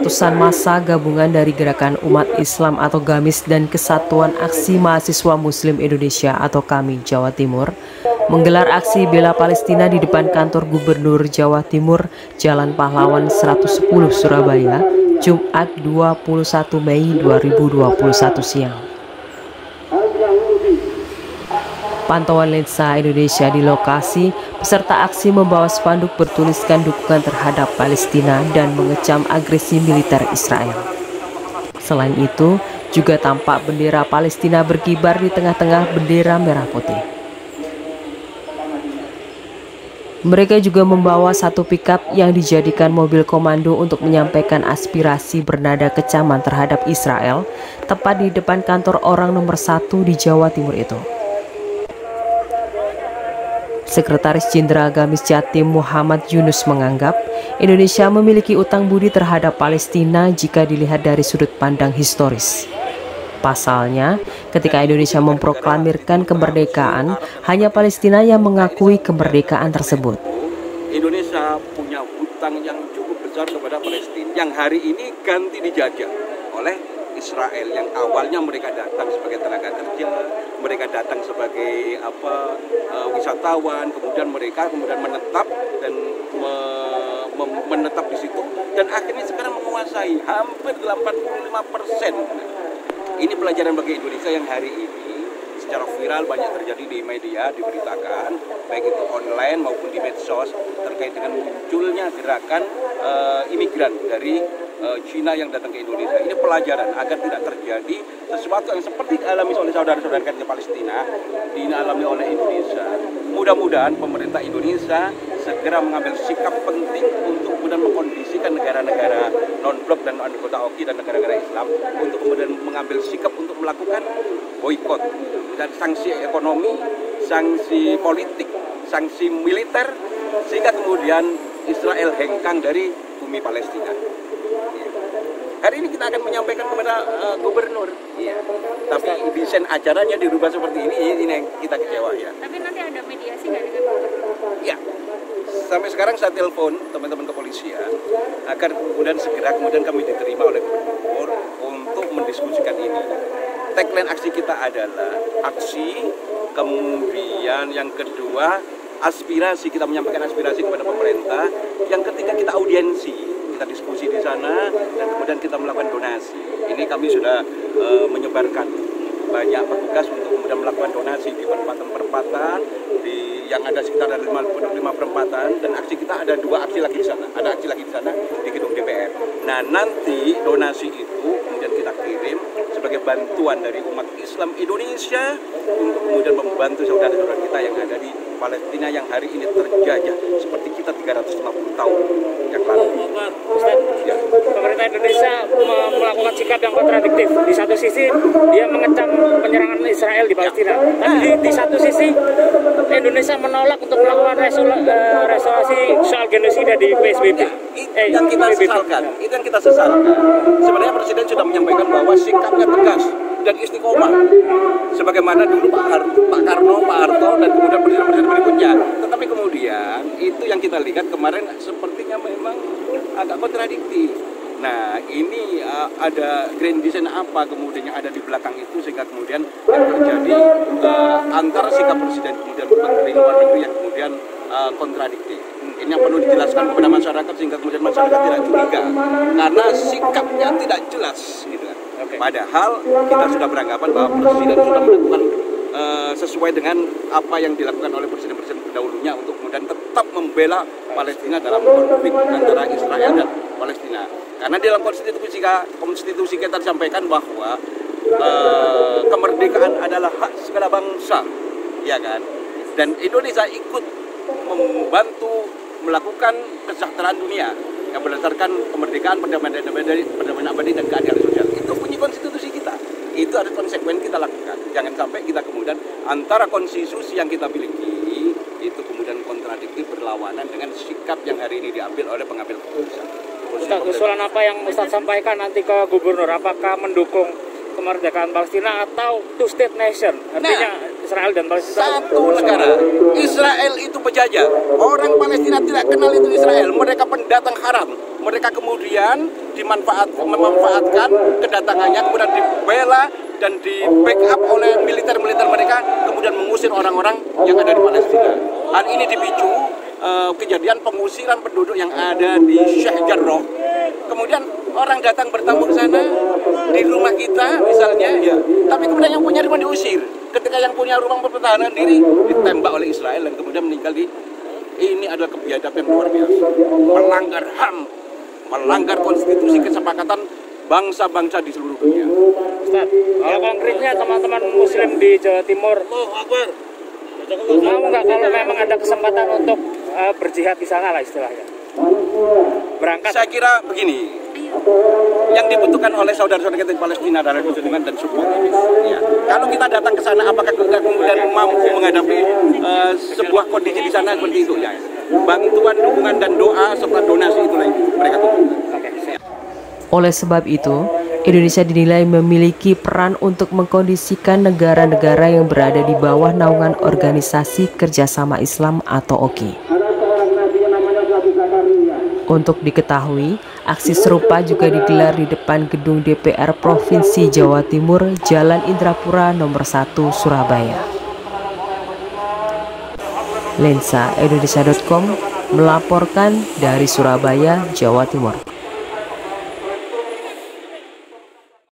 ratusan massa gabungan dari Gerakan Umat Islam atau GAMIS dan Kesatuan Aksi Mahasiswa Muslim Indonesia atau KAMI Jawa Timur menggelar aksi bela Palestina di depan kantor Gubernur Jawa Timur Jalan Pahlawan 110 Surabaya, Jumat 21 Mei 2021 siang. Pantauan lensa Indonesia di lokasi, peserta aksi membawa spanduk bertuliskan dukungan terhadap Palestina dan mengecam agresi militer Israel. Selain itu, juga tampak bendera Palestina berkibar di tengah-tengah bendera merah putih. Mereka juga membawa satu pickup yang dijadikan mobil komando untuk menyampaikan aspirasi bernada kecaman terhadap Israel, tepat di depan kantor orang nomor 1 di Jawa Timur itu. Sekretaris Jenderal GAMIS Jatim Muhammad Yunus menganggap Indonesia memiliki utang budi terhadap Palestina jika dilihat dari sudut pandang historis. Pasalnya, ketika Indonesia memproklamirkan kemerdekaan, hanya Palestina yang mengakui kemerdekaan tersebut. Indonesia punya hutang yang cukup besar kepada Palestina, yang hari ini ganti dijajah oleh Israel, yang awalnya mereka datang sebagai tenaga kerja, mereka datang sebagai wisatawan, kemudian mereka menetap dan menetap di situ, dan akhirnya sekarang menguasai hampir 85%. Ini pelajaran bagi Indonesia yang hari ini secara viral banyak terjadi di media, diberitakan, baik itu online maupun di medsos, terkait dengan munculnya gerakan imigran dari Cina yang datang ke Indonesia. Ini pelajaran agar tidak terjadi sesuatu yang seperti dialami oleh saudara-saudara kita di Palestina, dialami oleh Indonesia. Mudah-mudahan pemerintah Indonesia segera mengambil sikap penting untuk kemudian mengkondisikan negara-negara non-blok dan anggota OKI dan negara-negara Islam untuk kemudian mengambil sikap untuk melakukan boikot dan sanksi ekonomi, sanksi politik, sanksi militer, sehingga kemudian Israel hengkang dari bumi Palestina. Hari ini kita akan menyampaikan kepada gubernur, tapi desain acaranya dirubah seperti ini yang kita kecewa ya. Tapi nanti ada mediasi nggak dengan gubernur? Ya, sampai sekarang saya telepon teman-teman kepolisian agar kemudian segera kami diterima oleh gubernur untuk mendiskusikan ini. Tagline aksi kita adalah aksi, kemudian yang kedua aspirasi, kita menyampaikan aspirasi kepada pemerintah, yang ketiga kita audiensi. Kita diskusi di sana dan kemudian kita melakukan donasi. Ini kami sudah menyebarkan banyak petugas untuk kemudian melakukan donasi di perempatan-perempatan yang ada sekitar 55 perempatan, dan aksi kita ada 2 aksi lagi di sana. Ada aksi lagi di sana di gedung DPR. Nah, nanti donasi itu kemudian kita kirim sebagai bantuan dari umat Islam Indonesia untuk kemudian membantu saudara-saudara kita yang ada di Palestina yang hari ini terjajah seperti kita 350 tahun yang lalu. Ya. Pemerintah Indonesia melakukan sikap yang kontradiktif. Di satu sisi dia mengecam penyerangan Israel di Palestina, tapi di satu sisi Indonesia menolak untuk melakukan resolusi soal genosida di PSBB. Itu yang kita sesalkan. Itu yang kita sesalkan. Sebenarnya Presiden sudah menyampaikan bahwa sikapnya tegas dan istiqomah, sebagaimana dulu Pak Karno, Pak Harto, dan kemudian presiden-presiden berikutnya. Tetapi kemudian itu yang kita lihat kemarin sepertinya memang agak kontradiktif. Nah, ini ada grand design apa kemudian yang ada di belakang itu, sehingga kemudian yang terjadi antara sikap presiden kemudian menteri luar negeri yang kemudian kontradiktif. Ini yang perlu dijelaskan kepada masyarakat sehingga kemudian masyarakat tidak curiga karena sikapnya tidak jelas, gitu kan. Padahal kita sudah beranggapan bahwa presiden sudah melakukan sesuai dengan apa yang dilakukan oleh presiden-presiden pendahulunya untuk kemudian tetap membela Palestina dalam konflik antara Israel dan Palestina. Karena di dalam konstitusi kita disampaikan bahwa kemerdekaan adalah hak segala bangsa, ya kan? Dan Indonesia ikut membantu melakukan kesejahteraan dunia yang berdasarkan kemerdekaan, perdamaian abadi dan keadilan sosial. Itu bunyi konstitusi kita. Itu harus konsekuen kita lakukan. Jangan sampai kita kemudian antara konstitusi yang kita miliki itu kemudian kontradiktif, berlawanan dengan sikap yang hari ini diambil oleh pengambil keputusan. Ustaz, usulan apa yang Ustaz sampaikan nanti ke gubernur? Apakah mendukung kemerdekaan Palestina atau two state nation? Artinya Israel dan Palestina? Satu negara. Israel itu penjajah. Orang Palestina tidak kenal itu Israel. Mereka pendatang haram. Mereka kemudian memanfaatkan kedatangannya, kemudian dibela dan di backup oleh militer-militer mereka, kemudian mengusir orang-orang yang ada di Palestina. Hal ini dipicu kejadian pengusiran penduduk yang ada di Sheikh Jarrah. Kemudian orang datang bertamu ke sana di rumah kita misalnya, ya. Tapi kemudian yang punya rumah diusir. Ketika yang punya rumah pertahanan diri ditembak oleh Israel dan kemudian meninggal di. Ini adalah kebiadaban luar biasa. Melanggar HAM, melanggar konstitusi kesepakatan bangsa-bangsa di seluruh dunia. Ustaz, kalau konkretnya teman-teman Muslim di Jawa Timur, mau nggak kalau memang ada kesempatan untuk berjihad di sana lah istilahnya? Berangkat? Saya kira begini, yang dibutuhkan oleh saudara-saudara kita di Palestina adalah dukungan dan support. Ya. Kalau kita datang ke sana, apakah kita kemudian mampu menghadapi sebuah kondisi di sana seperti itu? Ya. Bantuan, dukungan, dan doa serta donasi itulah yang mereka butuhkan. Oleh sebab itu, Indonesia dinilai memiliki peran untuk mengkondisikan negara-negara yang berada di bawah naungan Organisasi Kerjasama Islam atau OKI. Untuk diketahui, aksi serupa juga digelar di depan gedung DPR Provinsi Jawa Timur, Jalan Indrapura nomor 1, Surabaya. Lensa Indonesia.com melaporkan dari Surabaya, Jawa Timur.